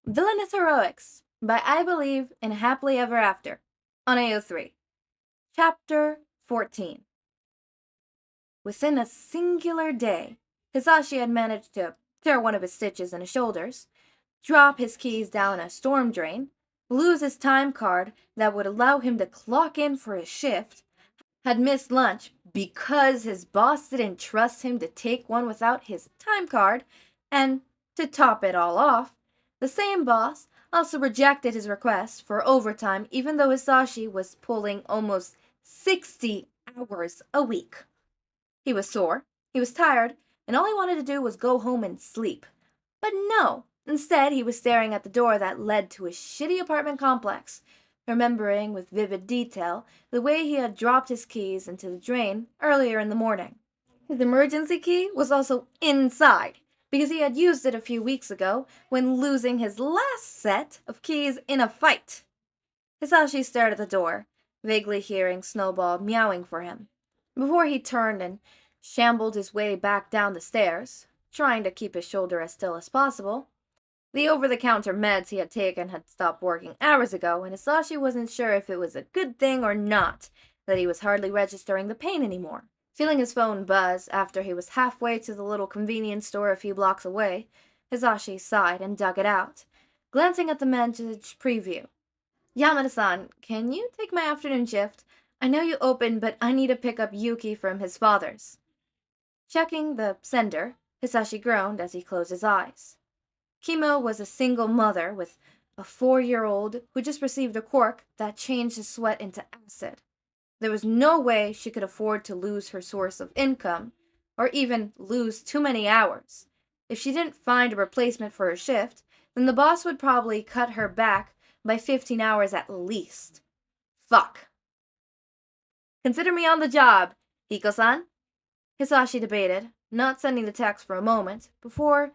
Villainous Heroics by I Believe in Happily Ever After on AO3. Chapter 14. Within a singular day, Hizashi had managed to tear one of his stitches in his shoulders, drop his keys down a storm drain, lose his time card that would allow him to clock in for his shift, had missed lunch because his boss didn't trust him to take one without his time card, and, to top it all off, the same boss also rejected his request for overtime even though Hizashi was pulling almost 60 hours a week. He was sore, he was tired, and all he wanted to do was go home and sleep. But no, instead he was staring at the door that led to his shitty apartment complex, remembering with vivid detail the way he had dropped his keys into the drain earlier in the morning. His emergency key was also inside, because he had used it a few weeks ago when losing his last set of keys in a fight. Hizashi stared at the door, vaguely hearing Snowball meowing for him, before he turned and shambled his way back down the stairs, trying to keep his shoulder as still as possible. The over-the-counter meds he had taken had stopped working hours ago, and Hizashi wasn't sure if it was a good thing or not that he was hardly registering the pain anymore. Feeling his phone buzz after he was halfway to the little convenience store a few blocks away, Hizashi sighed and dug it out, glancing at the message preview. Yamada-san, can you take my afternoon shift? I know you open, but I need to pick up Yuki from his father's. Checking the sender, Hizashi groaned as he closed his eyes. Kimo was a single mother with a 4-year-old who just received a quirk that changed his sweat into acid. There was no way she could afford to lose her source of income, or even lose too many hours. If she didn't find a replacement for her shift, then the boss would probably cut her back by 15 hours at least. Fuck. Consider me on the job, Hiko-san, Hizashi debated, not sending the text for a moment before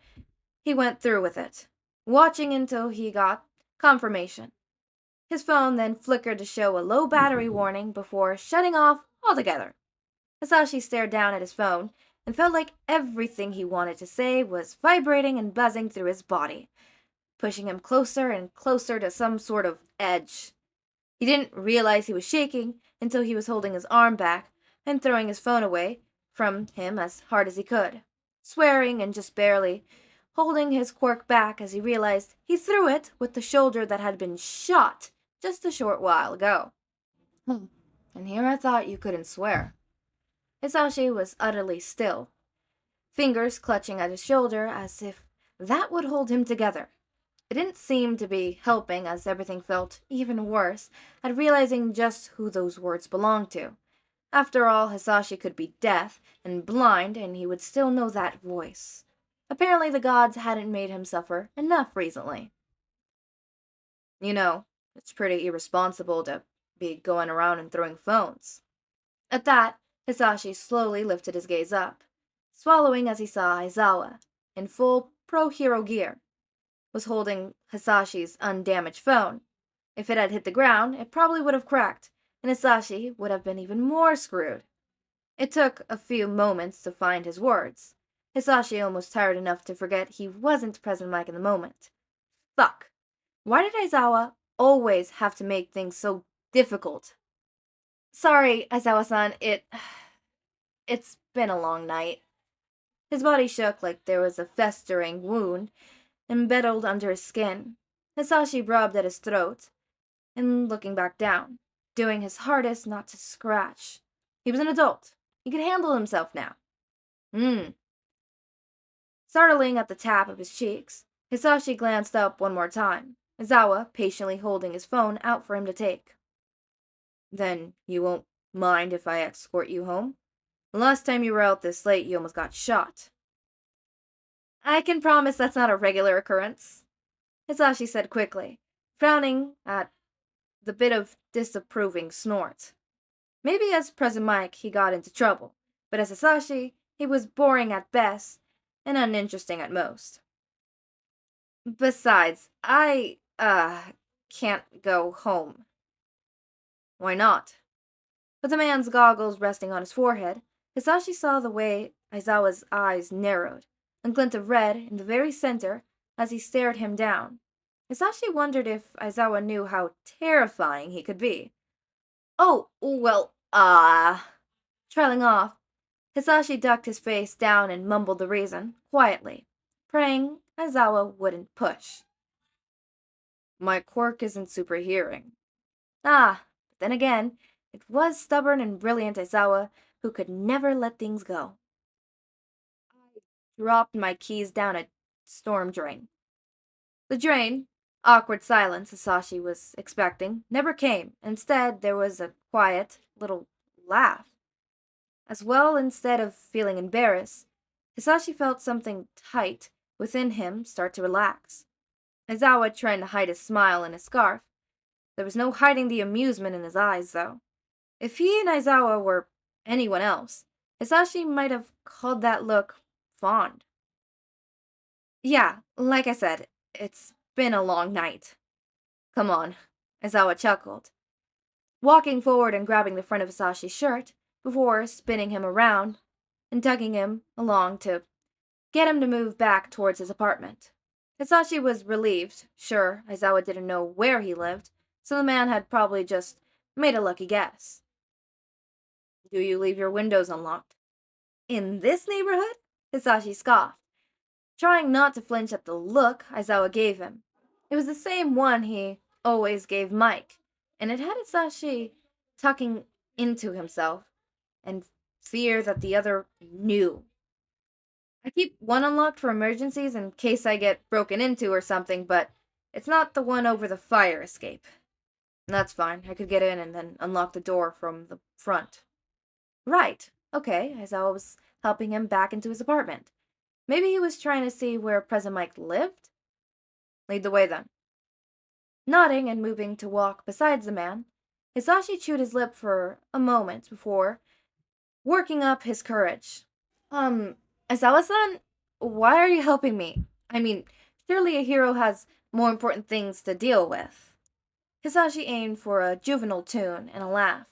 he went through with it, watching until he got confirmation. His phone then flickered to show a low battery warning before shutting off altogether. Hizashi stared down at his phone and felt like everything he wanted to say was vibrating and buzzing through his body, pushing him closer and closer to some sort of edge. He didn't realize he was shaking until he was holding his arm back and throwing his phone away from him as hard as he could, swearing and just barely holding his quirk back as he realized he threw it with the shoulder that had been shot just a short while ago. And here I thought you couldn't swear. Hizashi was utterly still, fingers clutching at his shoulder as if that would hold him together. It didn't seem to be helping as everything felt even worse at realizing just who those words belonged to. After all, Hizashi could be deaf and blind and he would still know that voice. Apparently the gods hadn't made him suffer enough recently. You know, it's pretty irresponsible to be going around and throwing phones. At that, Hizashi slowly lifted his gaze up, swallowing as he saw Aizawa, in full pro-hero gear, was holding Hizashi's undamaged phone. If it had hit the ground, it probably would have cracked, and Hizashi would have been even more screwed. It took a few moments to find his words. Hizashi almost tired enough to forget he wasn't present mic in the moment. Fuck. Why did Aizawa always have to make things so difficult? Sorry, Aizawa-san, it's been a long night. His body shook like there was a festering wound embedded under his skin. Hizashi rubbed at his throat and looking back down, doing his hardest not to scratch. He was an adult. He could handle himself now. Startling at the tap of his cheeks, Hizashi glanced up one more time, Aizawa patiently holding his phone out for him to take. Then you won't mind if I escort you home? The last time you were out this late, you almost got shot. I can promise that's not a regular occurrence, Hizashi said quickly, frowning at the bit of disapproving snort. Maybe as present mic he got into trouble, but as Hizashi, he was boring at best and uninteresting at most. Besides, I, can't go home. Why not? With the man's goggles resting on his forehead, Hizashi saw the way Aizawa's eyes narrowed, a glint of red in the very center as he stared him down. Hisashi wondered if Aizawa knew how terrifying he could be. Oh, well, Trailing off, Hisashi ducked his face down and mumbled the reason, quietly, praying Aizawa wouldn't push. My quirk isn't super hearing. But then again, it was stubborn and brilliant Aizawa who could never let things go. I dropped my keys down a storm drain. The drain, awkward silence Hisashi was expecting, never came. Instead, there was a quiet little laugh. As well, instead of feeling embarrassed, Hisashi felt something tight within him start to relax. Aizawa tried to hide his smile in his scarf. There was no hiding the amusement in his eyes, though. If he and Aizawa were anyone else, Hisashi might have called that look fond. Yeah, like I said, it's been a long night. Come on, Aizawa chuckled, walking forward and grabbing the front of Hisashi's shirt before spinning him around and tugging him along to get him to move back towards his apartment. Hisashi was relieved. Sure, Aizawa didn't know where he lived, so the man had probably just made a lucky guess. Do you leave your windows unlocked? In this neighborhood? Hisashi scoffed, trying not to flinch at the look Aizawa gave him. It was the same one he always gave Mike, and it had Hisashi tucking into himself and fear that the other knew. I keep one unlocked for emergencies in case I get broken into or something, but it's not the one over the fire escape. That's fine. I could get in and then unlock the door from the front. Right. Okay, Aizawa was helping him back into his apartment. Maybe he was trying to see where President Mike lived? Lead the way, then. Nodding and moving to walk beside the man, Hisashi chewed his lip for a moment before working up his courage. Aizawa-san, why are you helping me? I mean, surely a hero has more important things to deal with. Hisashi aimed for a juvenile tune and a laugh,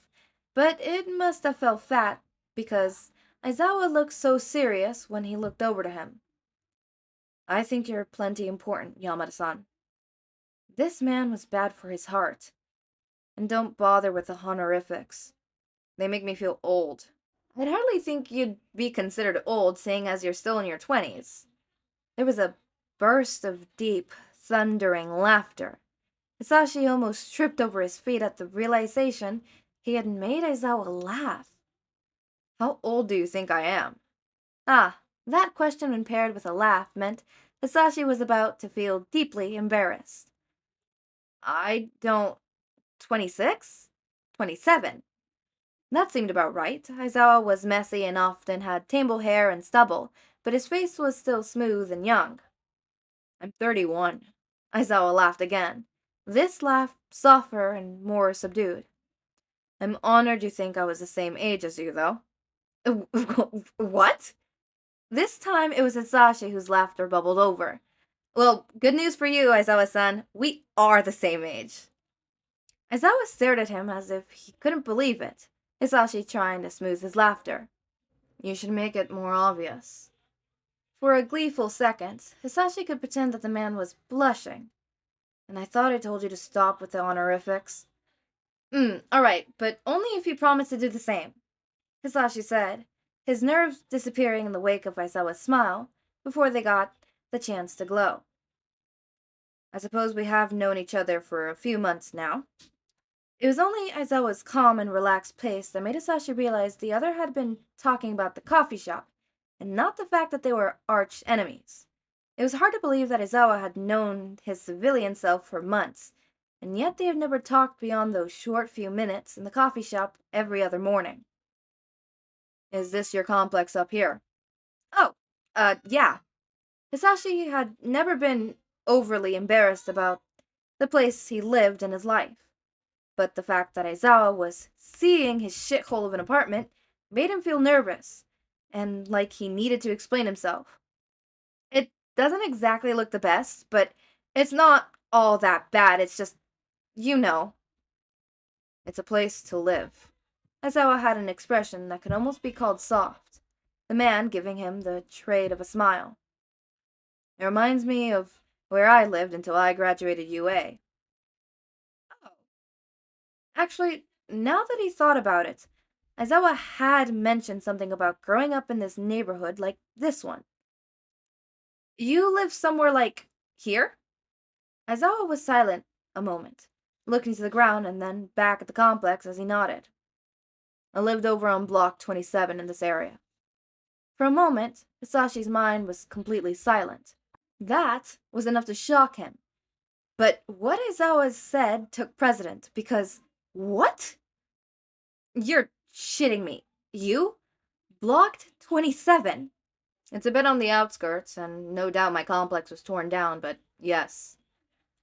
but it must have felt fat because Aizawa looked so serious when he looked over to him. I think you're plenty important, Yamada-san. This man was bad for his heart. And don't bother with the honorifics. They make me feel old. I'd hardly think you'd be considered old, seeing as you're still in your 20s. There was a burst of deep, thundering laughter. Hisashi almost tripped over his feet at the realization he had made Aizawa laugh. How old do you think I am? That question when paired with a laugh meant Hisashi was about to feel deeply embarrassed. I don't... 26? 27. That seemed about right. Aizawa was messy and often had tamble hair and stubble, but his face was still smooth and young. I'm 31. Aizawa laughed again. This laugh softer and more subdued. I'm honored you think I was the same age as you, though. What? This time it was Hisashi whose laughter bubbled over. Well, good news for you, Aizawa-san. We are the same age. Aizawa stared at him as if he couldn't believe it, Hisashi trying to smooth his laughter. You should make it more obvious. For a gleeful second, Hisashi could pretend that the man was blushing. And I thought I told you to stop with the honorifics. Alright, but only if you promise to do the same, Hisashi said, his nerves disappearing in the wake of Aizawa's smile before they got the chance to glow. I suppose we have known each other for a few months now. It was only Aizawa's calm and relaxed pace that made Hisashi realize the other had been talking about the coffee shop, and not the fact that they were arch enemies. It was hard to believe that Aizawa had known his civilian self for months, and yet they had never talked beyond those short few minutes in the coffee shop every other morning. Is this your complex up here? Oh, yeah. Hisashi had never been overly embarrassed about the place he lived in his life. But the fact that Aizawa was seeing his shithole of an apartment made him feel nervous, and like he needed to explain himself. It doesn't exactly look the best, but it's not all that bad, it's just, you know. It's a place to live. Aizawa had an expression that could almost be called soft, the man giving him the trade of a smile. It reminds me of where I lived until I graduated UA. Oh. Actually, now that he thought about it, Aizawa had mentioned something about growing up in this neighborhood like this one. You live somewhere like here? Aizawa was silent a moment, looking to the ground and then back at the complex as he nodded. I lived over on Block 27 in this area. For a moment, Hisashi's mind was completely silent. That was enough to shock him. But what Aizawa said took precedent, because what? You're shitting me. You? Blocked 27? It's a bit on the outskirts, and no doubt my complex was torn down, but yes.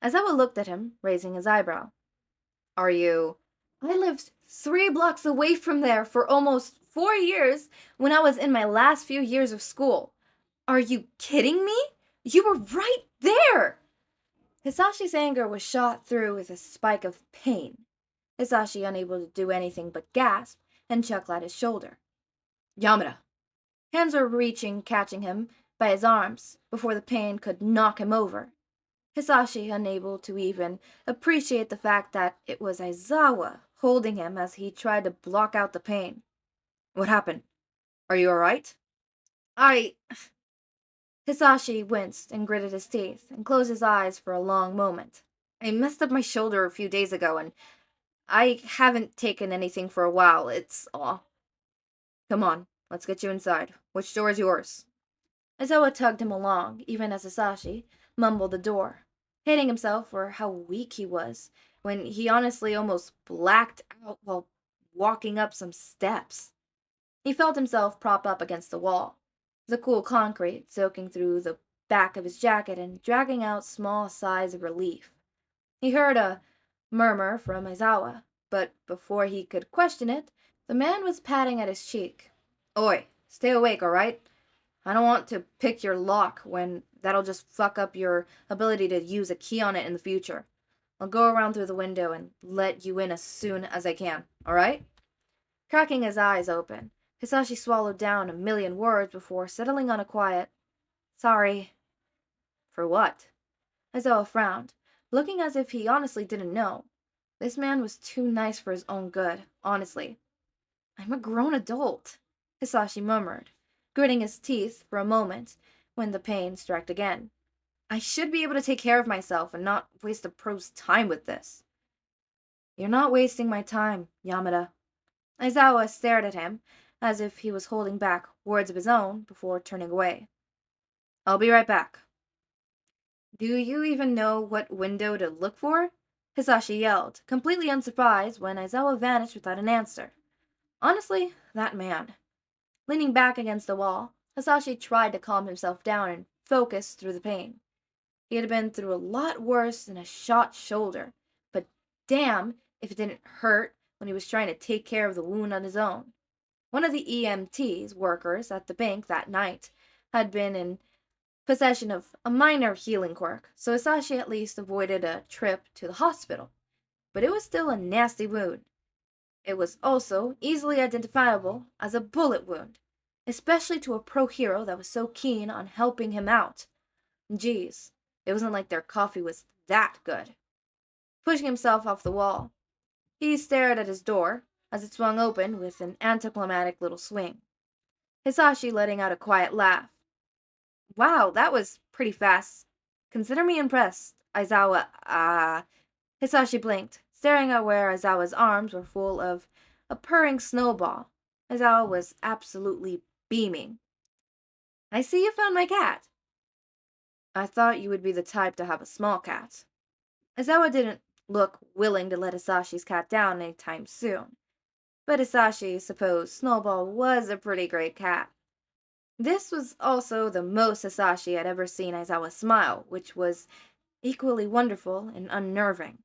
Aizawa looked at him, raising his eyebrow. Are you? I lived 3 blocks away from there for almost 4 years when I was in my last few years of school. Are you kidding me? You were right there! Hisashi's anger was shot through with a spike of pain. Hisashi, unable to do anything but gasp, and chuckle at his shoulder. Yamada! Hands were reaching, catching him by his arms before the pain could knock him over. Hisashi, unable to even appreciate the fact that it was Aizawa holding him as he tried to block out the pain. What happened? Are you alright? Hisashi winced and gritted his teeth and closed his eyes for a long moment. I messed up my shoulder a few days ago and I haven't taken anything for a while, it's all. Come on, let's get you inside. Which door is yours? Aizawa tugged him along, even as Hisashi mumbled the door, hating himself for how weak he was, when he honestly almost blacked out while walking up some steps. He felt himself prop up against the wall, the cool concrete soaking through the back of his jacket and dragging out small sighs of relief. He heard a murmur from Aizawa, but before he could question it, the man was patting at his cheek. Oi, stay awake, alright? I don't want to pick your lock when that'll just fuck up your ability to use a key on it in the future. I'll go around through the window and let you in as soon as I can, alright? Cracking his eyes open, Hisashi swallowed down a million words before settling on a quiet, sorry. For what? Aizawa frowned, looking as if he honestly didn't know. This man was too nice for his own good, honestly. I'm a grown adult, Hisashi murmured, gritting his teeth for a moment when the pain struck again. I should be able to take care of myself and not waste a pro's time with this. You're not wasting my time, Yamada. Aizawa stared at him as if he was holding back words of his own before turning away. I'll be right back. Do you even know what window to look for? Hisashi yelled, completely unsurprised when Aizawa vanished without an answer. Honestly, that man. Leaning back against the wall, Hisashi tried to calm himself down and focus through the pain. He had been through a lot worse than a shot shoulder, but damn if it didn't hurt when he was trying to take care of the wound on his own. One of the EMT's workers at the bank that night had been in possession of a minor healing quirk, so Hisashi at least avoided a trip to the hospital. But it was still a nasty wound. It was also easily identifiable as a bullet wound, especially to a pro hero that was so keen on helping him out. Geez, it wasn't like their coffee was that good. Pushing himself off the wall, he stared at his door as it swung open with an anticlimactic little swing. Hisashi letting out a quiet laugh. Wow, that was pretty fast. Consider me impressed, Aizawa. Hisashi blinked, staring at where Aizawa's arms were full of a purring snowball. Aizawa was absolutely beaming. I see you found my cat. I thought you would be the type to have a small cat. Aizawa didn't look willing to let Hisashi's cat down any time soon, but Hisashi supposed Snowball was a pretty great cat. This was also the most Hisashi had ever seen Aizawa smile, which was equally wonderful and unnerving.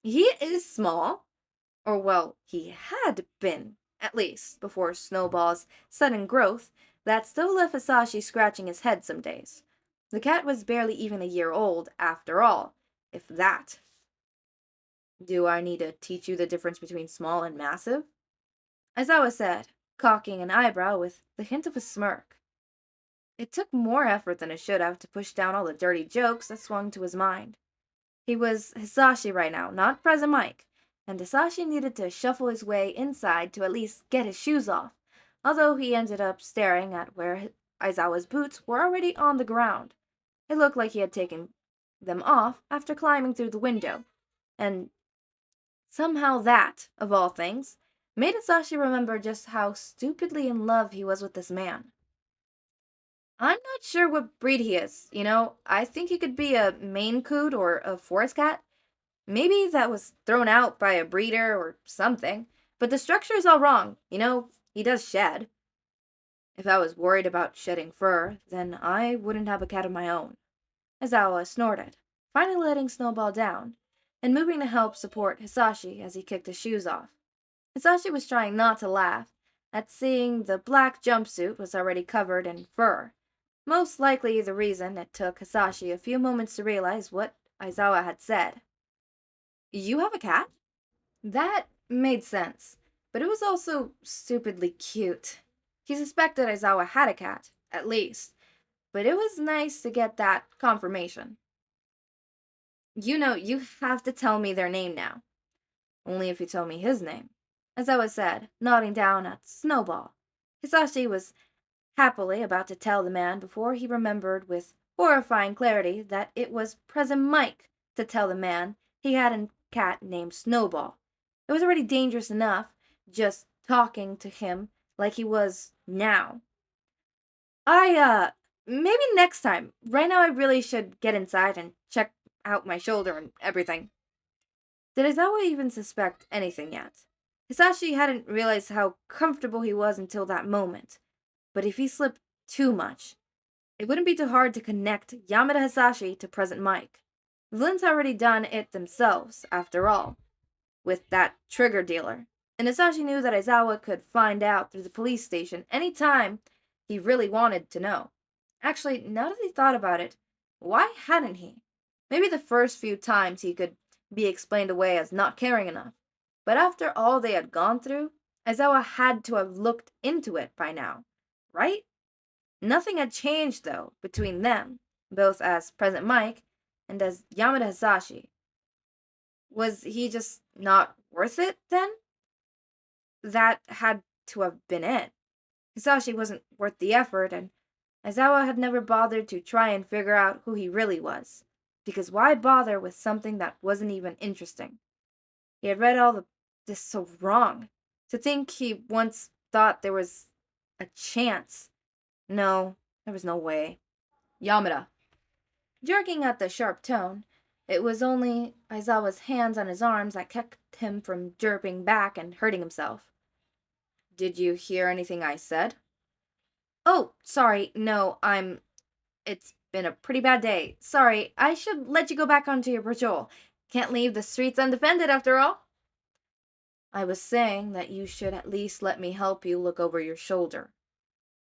He is small, or well, he had been, at least, before Snowball's sudden growth that still left Hisashi scratching his head some days. The cat was barely even a year old, after all, if that. Do I need to teach you the difference between small and massive? Aizawa said, cocking an eyebrow with the hint of a smirk. It took more effort than it should have to push down all the dirty jokes that swung to his mind. He was Hizashi right now, not Present Mike, and Hizashi needed to shuffle his way inside to at least get his shoes off, although he ended up staring at where Aizawa's boots were already on the ground. It looked like he had taken them off after climbing through the window, and somehow that, of all things, made Hizashi remember just how stupidly in love he was with this man. I'm not sure what breed he is, I think he could be a Maine Coon or a forest cat. Maybe that was thrown out by a breeder or something, but the structure is all wrong, he does shed. If I was worried about shedding fur, then I wouldn't have a cat of my own. Aizawa snorted, finally letting Snowball down, and moving to help support Hizashi as he kicked his shoes off. Hizashi was trying not to laugh at seeing the black jumpsuit was already covered in fur, most likely the reason it took Hizashi a few moments to realize what Aizawa had said. You have a cat? That made sense, but it was also stupidly cute. He suspected Aizawa had a cat, at least, but it was nice to get that confirmation. You have to tell me their name now. Only if you tell me his name, Aizawa said, nodding down at Snowball. Hizashi was happily about to tell the man before he remembered with horrifying clarity that it was Present Mike to tell the man he had a cat named Snowball. It was already dangerous enough just talking to him like he was now. Maybe next time. Right now I really should get inside and check out my shoulder and everything. Did Aizawa even suspect anything yet? Hizashi hadn't realized how comfortable he was until that moment. But if he slipped too much, it wouldn't be too hard to connect Yamada Hizashi to Present Mike. Villains had already done it themselves, after all, with that trigger dealer. And Hizashi knew that Aizawa could find out through the police station any time he really wanted to know. Actually, now that he thought about it, why hadn't he? Maybe the first few times he could be explained away as not caring enough. But after all they had gone through, Aizawa had to have looked into it by now, right? Nothing had changed, though, between them, both as Present Mike and as Yamada Hizashi. Was he just not worth it, then? That had to have been it. Hizashi wasn't worth the effort, and Aizawa had never bothered to try and figure out who he really was. Because why bother with something that wasn't even interesting? He had read all this so wrong. To think he once thought there was a chance. No, there was no way. Yamada. Jerking at the sharp tone, it was only Aizawa's hands on his arms that kept him from jerking back and hurting himself. Did you hear anything I said? Oh, sorry, no, It's been a pretty bad day. Sorry, I should let you go back onto your patrol. Can't leave the streets undefended, after all. I was saying that you should at least let me help you look over your shoulder.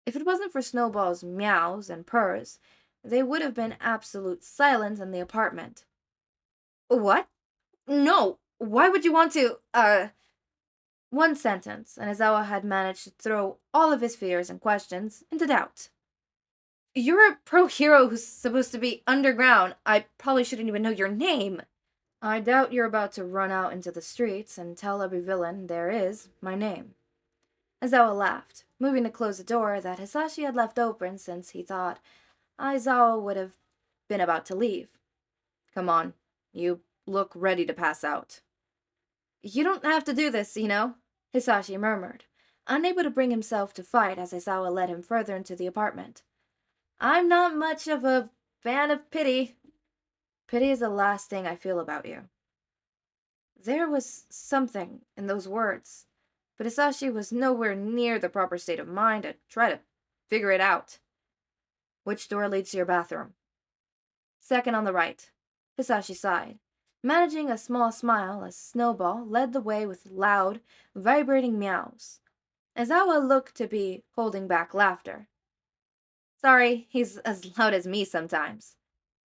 If it wasn't for Snowball's meows and purrs, there would have been absolute silence in the apartment. What? No, why would you want to, One sentence, and Aizawa had managed to throw all of his fears and questions into doubt. You're a pro hero who's supposed to be underground. I probably shouldn't even know your name. I doubt you're about to run out into the streets and tell every villain there is my name. Aizawa laughed, moving to close the door that Hizashi had left open since he thought Aizawa would have been about to leave. Come on, you look ready to pass out. You don't have to do this, Hizashi murmured, unable to bring himself to fight as Aizawa led him further into the apartment. I'm not much of a fan of pity. Pity is the last thing I feel about you. There was something in those words, but Hizashi was nowhere near the proper state of mind to try to figure it out. Which door leads to your bathroom? Second on the right. Hizashi sighed, managing a small smile as Snowball led the way with loud, vibrating meows. Aizawa looked to be holding back laughter. Sorry, he's as loud as me sometimes.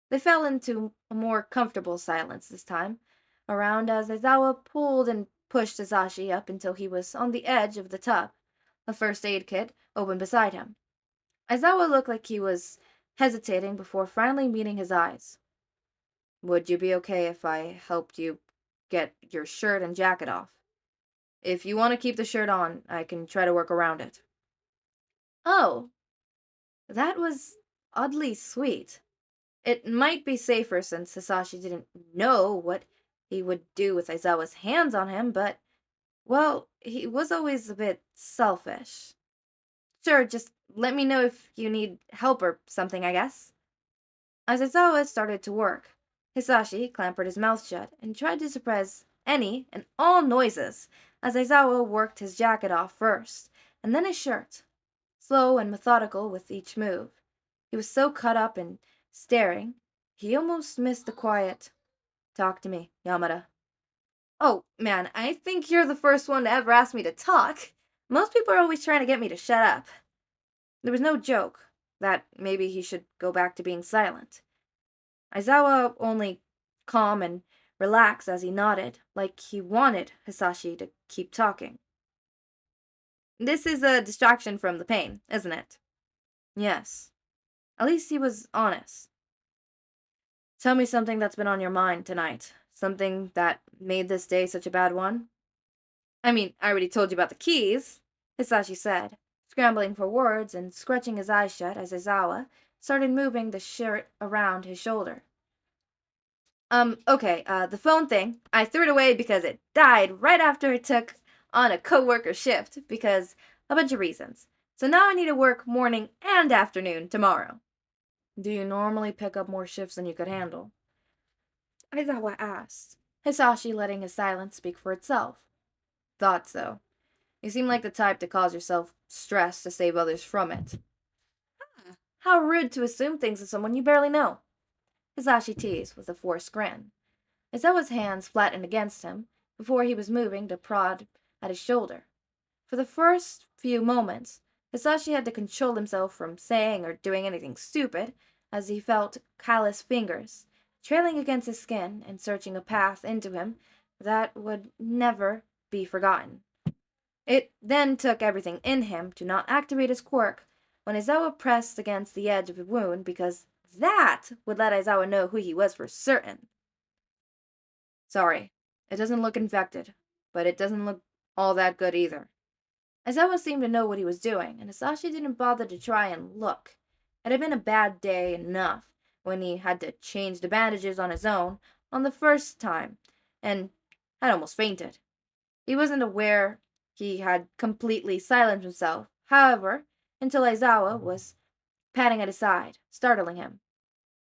They fell into a more comfortable silence this time, around as Aizawa pulled and pushed Hizashi up until he was on the edge of the tub, a first aid kit open beside him. Aizawa looked like he was hesitating before finally meeting his eyes. Would you be okay if I helped you get your shirt and jacket off? If you want to keep the shirt on, I can try to work around it. Oh, that was oddly sweet. It might be safer since Hisashi didn't know what he would do with Aizawa's hands on him, but, well, he was always a bit selfish. Sure, just let me know if you need help or something, I guess. As Aizawa started to work, Hisashi clampered his mouth shut and tried to suppress any and all noises as Aizawa worked his jacket off first, and then his shirt. Slow and methodical with each move. He was so caught up in staring, he almost missed the quiet, "Talk to me, Yamada." Oh, man, I think you're the first one to ever ask me to talk. Most people are always trying to get me to shut up. There was no joke that maybe he should go back to being silent. Aizawa only calm and relaxed as he nodded, like he wanted Hisashi to keep talking. This is a distraction from the pain, isn't it? Yes. At least he was honest. Tell me something that's been on your mind tonight. Something that made this day such a bad one? I mean, I already told you about the keys, Hisashi said, scrambling for words and scratching his eyes shut as Aizawa started moving the shirt around his shoulder. Okay, the phone thing, I threw it away because it died right after it took on a co-worker shift because a bunch of reasons. So now I need to work morning and afternoon tomorrow. Do you normally pick up more shifts than you could handle? Aizawa asked, Hisashi letting his silence speak for itself. Thought so. You seem like the type to cause yourself stress to save others from it. How rude to assume things of someone you barely know. Hisashi teased with a forced grin. Aizawa's hands flattened against him before he was moving to prod at his shoulder. For the first few moments, Hisashi had to control himself from saying or doing anything stupid, as he felt callous fingers trailing against his skin and searching a path into him that would never be forgotten. It then took everything in him to not activate his quirk when Aizawa pressed against the edge of the wound, because that would let Aizawa know who he was for certain. Sorry, it doesn't look infected, but it doesn't look all that good either. Aizawa seemed to know what he was doing, and Hisashi didn't bother to try and look. It had been a bad day enough when he had to change the bandages on his own on the first time, and had almost fainted. He wasn't aware he had completely silenced himself, however, until Aizawa was patting at his side, startling him.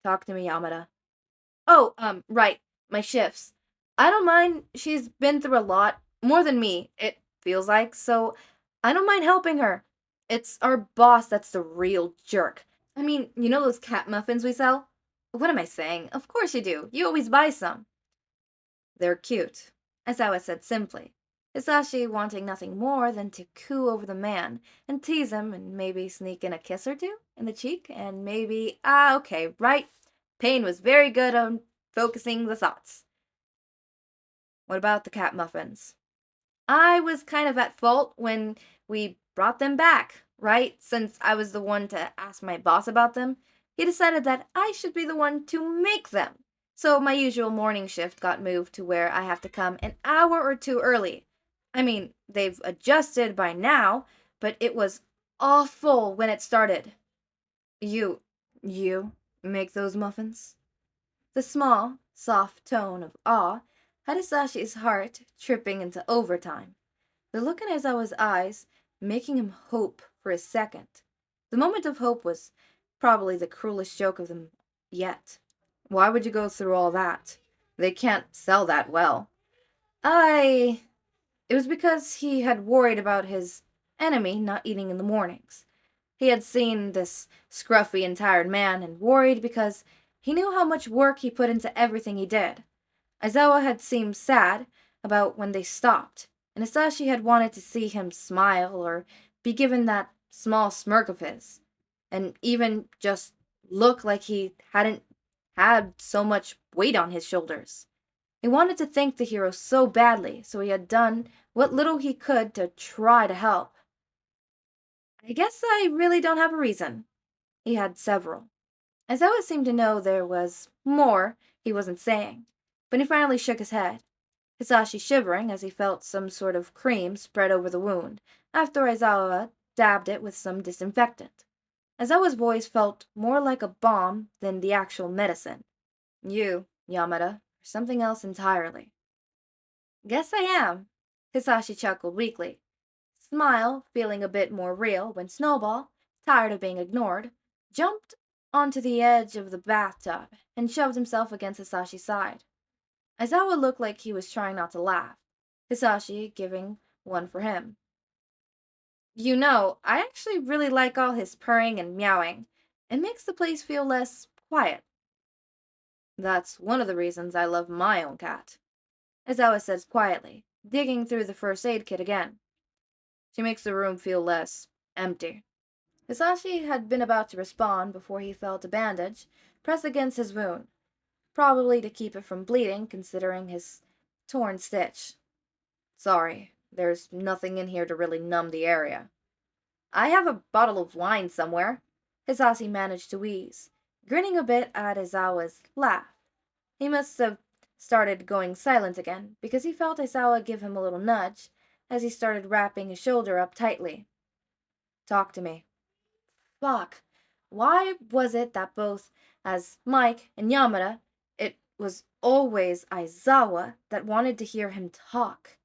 Talk to me, Yamada. Oh, right, my shifts. I don't mind, she's been through a lot, more than me, it feels like, so I don't mind helping her. It's our boss that's the real jerk. I mean, you know those cat muffins we sell? What am I saying? Of course you do. You always buy some. They're cute, Aizawa said simply, Hisashi wanting nothing more than to coo over the man and tease him and maybe sneak in a kiss or two in the cheek and maybe, okay, right. Pain was very good on focusing the thoughts. What about the cat muffins? I was kind of at fault when we brought them back, right? Since I was the one to ask my boss about them, he decided that I should be the one to make them. So my usual morning shift got moved to where I have to come an hour or two early. I mean, they've adjusted by now, but it was awful when it started. You make those muffins? The small, soft tone of awe had Hisashi's heart tripping into overtime. The look in Aizawa's eyes making him hope for a second. The moment of hope was probably the cruelest joke of them yet. Why would you go through all that? They can't sell that well. It was because he had worried about his enemy not eating in the mornings. He had seen this scruffy and tired man and worried because he knew how much work he put into everything he did. Aizawa had seemed sad about when they stopped, and Hisashi had wanted to see him smile or be given that small smirk of his, and even just look like he hadn't had so much weight on his shoulders. He wanted to thank the hero so badly, so he had done what little he could to try to help. I guess I really don't have a reason. He had several. Aizawa seemed to know there was more he wasn't saying, but he finally shook his head, Hisashi shivering as he felt some sort of cream spread over the wound, after Aizawa dabbed it with some disinfectant. Aizawa's voice felt more like a balm than the actual medicine. You, Yamada, are something else entirely. Guess I am, Hisashi chuckled weakly, smile feeling a bit more real when Snowball, tired of being ignored, jumped onto the edge of the bathtub and shoved himself against Hisashi's side. Aizawa looked like he was trying not to laugh, Hisashi giving one for him. You know, I actually really like all his purring and meowing. It makes the place feel less quiet. That's one of the reasons I love my own cat, Aizawa says quietly, digging through the first aid kit again. She makes the room feel less empty. Hisashi had been about to respond before he felt a bandage press against his wound, probably to keep it from bleeding considering his torn stitch. Sorry, there's nothing in here to really numb the area. I have a bottle of wine somewhere, Hisashi managed to wheeze, grinning a bit at Aizawa's laugh. He must have started going silent again, because he felt Aizawa give him a little nudge as he started wrapping his shoulder up tightly. Talk to me. Fuck. Why was it that both as Mike and Yamada, it was always Aizawa that wanted to hear him talk?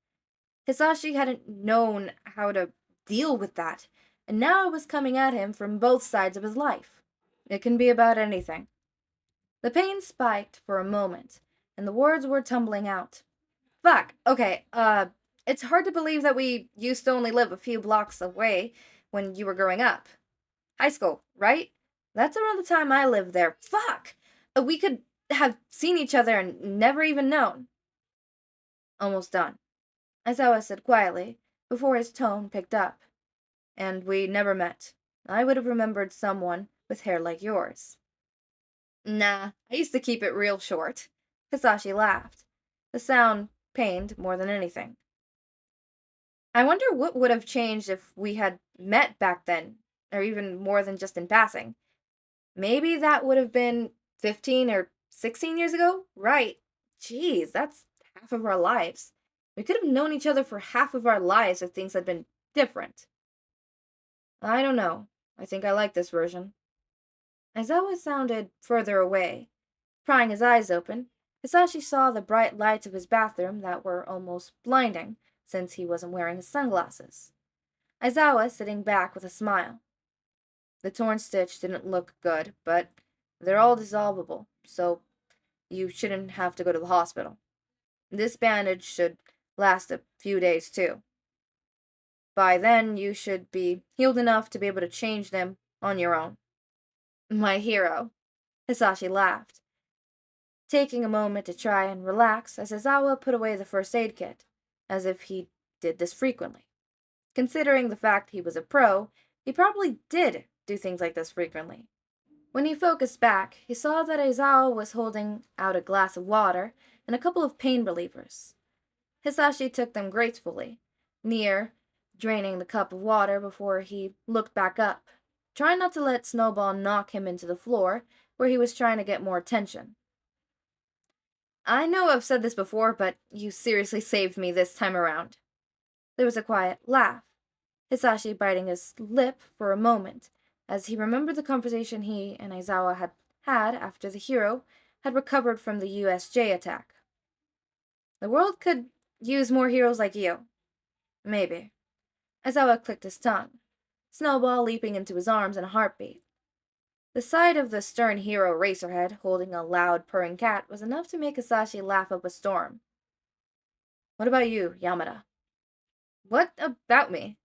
Hisashi hadn't known how to deal with that, and now it was coming at him from both sides of his life. It can be about anything. The pain spiked for a moment, and the words were tumbling out. Fuck, okay, it's hard to believe that we used to only live a few blocks away when you were growing up. High school, right? That's around the time I lived there. Fuck! We could have seen each other and never even known. Almost done, Aizawa said quietly, before his tone picked up. And we never met. I would have remembered someone with hair like yours. Nah, I used to keep it real short. Hisashi laughed. The sound pained more than anything. I wonder what would have changed if we had met back then, or even more than just in passing. Maybe that would have been 15 or 16 years ago? Right. Jeez, that's half of our lives. We could have known each other for half of our lives if things had been different. I don't know. I think I like this version. Aizawa sounded further away. Prying his eyes open, Hisashi saw the bright lights of his bathroom that were almost blinding, since he wasn't wearing his sunglasses. Aizawa sitting back with a smile. The torn stitch didn't look good, but they're all dissolvable, so you shouldn't have to go to the hospital. This bandage should last a few days, too. By then, you should be healed enough to be able to change them on your own. My hero, Hisashi laughed, taking a moment to try and relax as Aizawa put away the first aid kit, as if he did this frequently. Considering the fact he was a pro, he probably did do things like this frequently. When he focused back, he saw that Aizawa was holding out a glass of water and a couple of pain relievers. Hisashi took them gracefully, near draining the cup of water before he looked back up, trying not to let Snowball knock him into the floor, where he was trying to get more attention. I know I've said this before, but you seriously saved me this time around. There was a quiet laugh, Hisashi biting his lip for a moment, as he remembered the conversation he and Aizawa had had after the hero had recovered from the USJ attack. The world could use more heroes like you. Maybe. Aizawa clicked his tongue, Snowball leaping into his arms in a heartbeat. The sight of the stern hero Eraserhead holding a loud purring cat was enough to make Hisashi laugh up a storm. What about you, Yamada? What about me?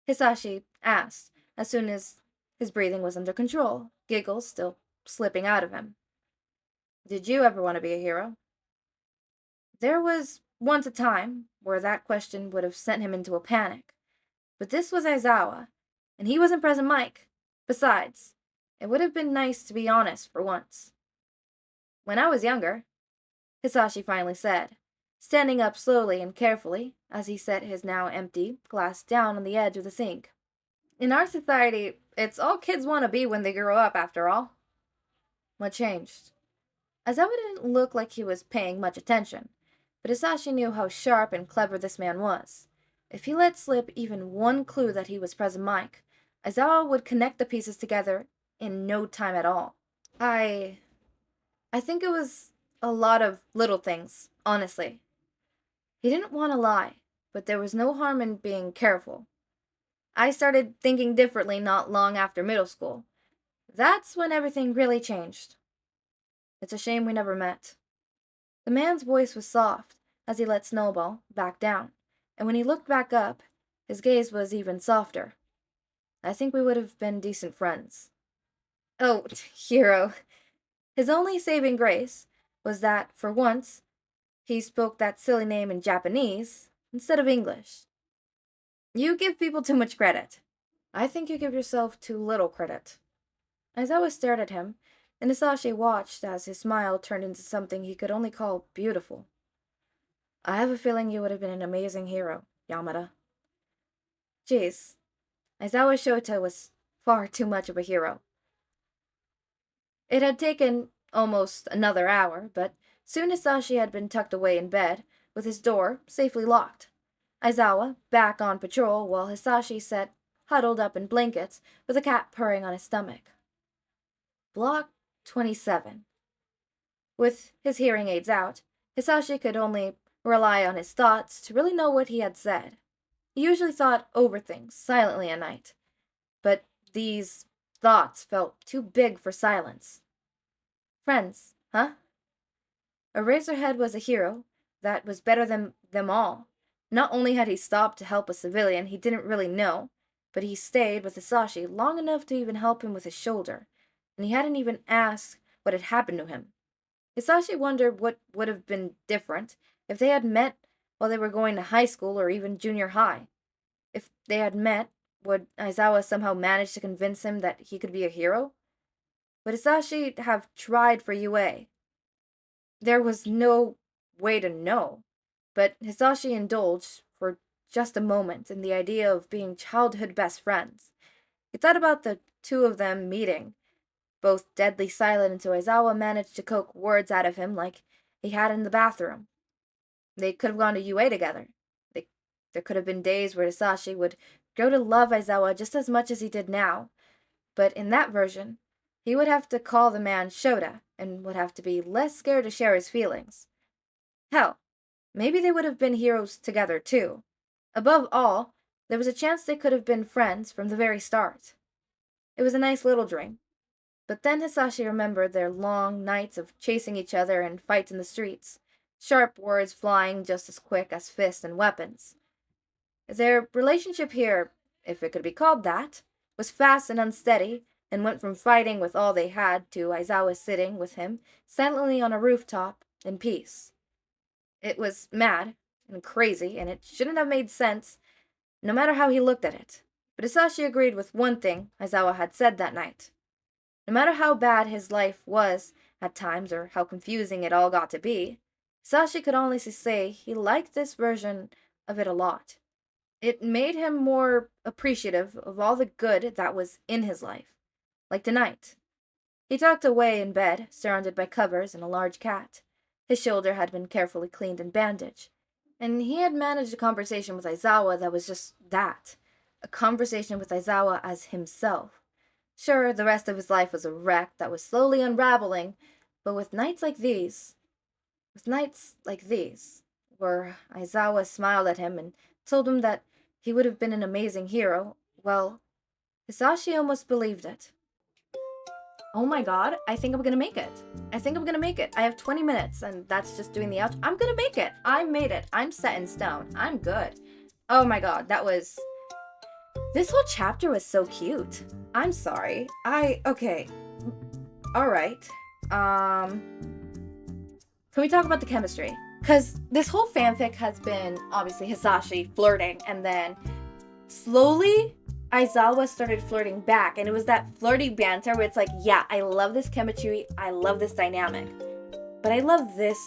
Hisashi asked, as soon as his breathing was under control, giggles still slipping out of him. Did you ever want to be a hero? There was once a time where that question would have sent him into a panic. But this was Aizawa, and he wasn't present Mike. Besides, it would have been nice to be honest for once. When I was younger, Hisashi finally said, standing up slowly and carefully as he set his now empty glass down on the edge of the sink. In our society, it's all kids want to be when they grow up, after all. What changed? Aizawa didn't look like he was paying much attention, but Hisashi knew how sharp and clever this man was. If he let slip even one clue that he was present Mike, Aizawa would connect the pieces together in no time at all. I think it was a lot of little things, honestly. He didn't want to lie, but there was no harm in being careful. I started thinking differently not long after middle school. That's when everything really changed. It's a shame we never met. The man's voice was soft as he let Snowball back down, and when he looked back up, his gaze was even softer. I think we would have been decent friends. Oh, hero. His only saving grace was that, for once, he spoke that silly name in Japanese instead of English. You give people too much credit. I think you give yourself too little credit. Aizawa stared at him, and Hisashi watched as his smile turned into something he could only call beautiful. I have a feeling you would have been an amazing hero, Yamada. Jeez, Aizawa Shota was far too much of a hero. It had taken almost another hour, but soon Hisashi had been tucked away in bed, with his door safely locked. Aizawa back on patrol, while Hisashi sat huddled up in blankets with a cat purring on his stomach. Block 27. With his hearing aids out, Hisashi could only rely on his thoughts to really know what he had said. He usually thought over things silently at night, but these thoughts felt too big for silence. Friends, huh? Eraserhead was a hero that was better than them all. Not only had he stopped to help a civilian he didn't really know, but he stayed with Hisashi long enough to even help him with his shoulder, and he hadn't even asked what had happened to him. Hisashi wondered what would have been different if they had met while they were going to high school or even junior high. If they had met, would Aizawa somehow manage to convince him that he could be a hero? Would Hisashi have tried for UA? There was no way to know, but Hisashi indulged for just a moment in the idea of being childhood best friends. He thought about the two of them meeting, both deadly silent until Aizawa managed to coax words out of him like he had in the bathroom. They could have gone to UA together. There could have been days where Hisashi would grow to love Aizawa just as much as he did now, but in that version, he would have to call the man Shouta and would have to be less scared to share his feelings. Hell, maybe they would have been heroes together too. Above all, there was a chance they could have been friends from the very start. It was a nice little dream. But then Hisashi remembered their long nights of chasing each other and fights in the streets, sharp words flying just as quick as fists and weapons. Their relationship here, if it could be called that, was fast and unsteady, and went from fighting with all they had to Aizawa sitting with him silently on a rooftop in peace. It was mad and crazy, and it shouldn't have made sense, no matter how he looked at it. But Hisashi agreed with one thing Aizawa had said that night. No matter how bad his life was at times, or how confusing it all got to be, Hisashi could honestly say he liked this version of it a lot. It made him more appreciative of all the good that was in his life. Like tonight. He tucked away in bed, surrounded by covers and a large cat. His shoulder had been carefully cleaned and bandaged, and he had managed a conversation with Aizawa that was just that. A conversation with Aizawa as himself. Sure, the rest of his life was a wreck that was slowly unraveling, but with nights like these, where Aizawa smiled at him and told him that he would have been an amazing hero, well, Hisashi almost believed it. Oh my god, I think I'm gonna make it. I have 20 minutes, and that's just doing the outro. I'm gonna make it. I made it. I'm set in stone. I'm good. Oh my god, this whole chapter was so cute. I'm sorry. Okay. Alright. Can we talk about the chemistry? Because this whole fanfic has been, obviously, Hisashi flirting, and then slowly, Aizawa started flirting back, and it was that flirty banter where it's like, yeah, I love this chemistry, I love this dynamic, but I love this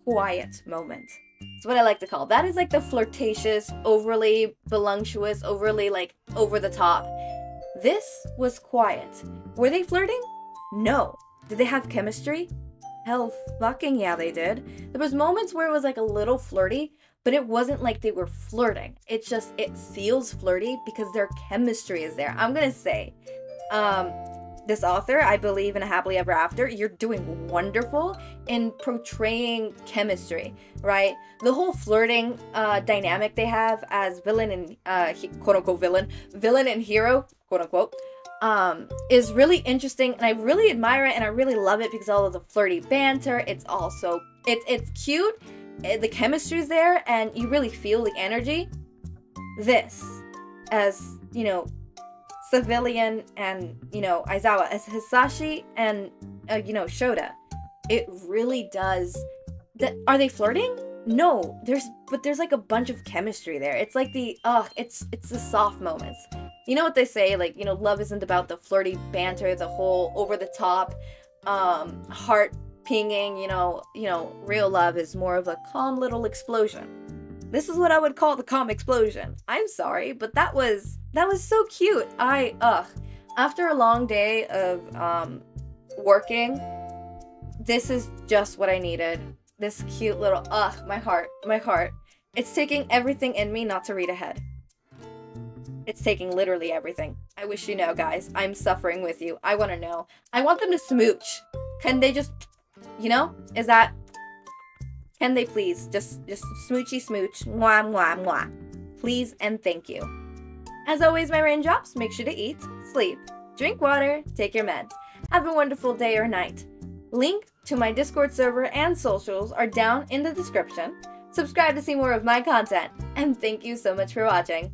quiet moment. It's what I like to call. That is like the flirtatious, overly voluptuous, overly, like, over the top. This was quiet. Were they flirting? No. Did they have chemistry? Hell fucking yeah, they did. There was moments where it was like a little flirty, but it wasn't like they were flirting. It's just, it feels flirty because their chemistry is there. I'm gonna say, this author, I believe in a happily ever after, you're doing wonderful in portraying chemistry, right? The whole flirting dynamic they have as villain and quote unquote villain and hero, quote unquote, is really interesting, and I really admire it, and I really love it because all of the flirty banter. It's also it's cute. The chemistry's there, and you really feel the energy. This, as you know, Civilian and Aizawa as Hizashi and Shouta, it really does. Are they flirting? No, there's like a bunch of chemistry there. It's like it's the soft moments. You know what they say, like, love isn't about the flirty banter, the whole over the top, heart pinging. Real love is more of a calm little explosion. This is what I would call the calm explosion. I'm sorry, but that was so cute. After a long day of working, this is just what I needed. This cute little my heart. It's taking everything in me not to read ahead. It's taking literally everything. I wish you know, guys. I'm suffering with you. I want to know. I want them to smooch. Can they just, can they please just smoochy smooch, mwah, mwah, mwah. Please and thank you. As always, my raindrops, make sure to eat, sleep, drink water, take your meds. Have a wonderful day or night. Link to my Discord server and socials are down in the description. Subscribe to see more of my content, and thank you so much for watching.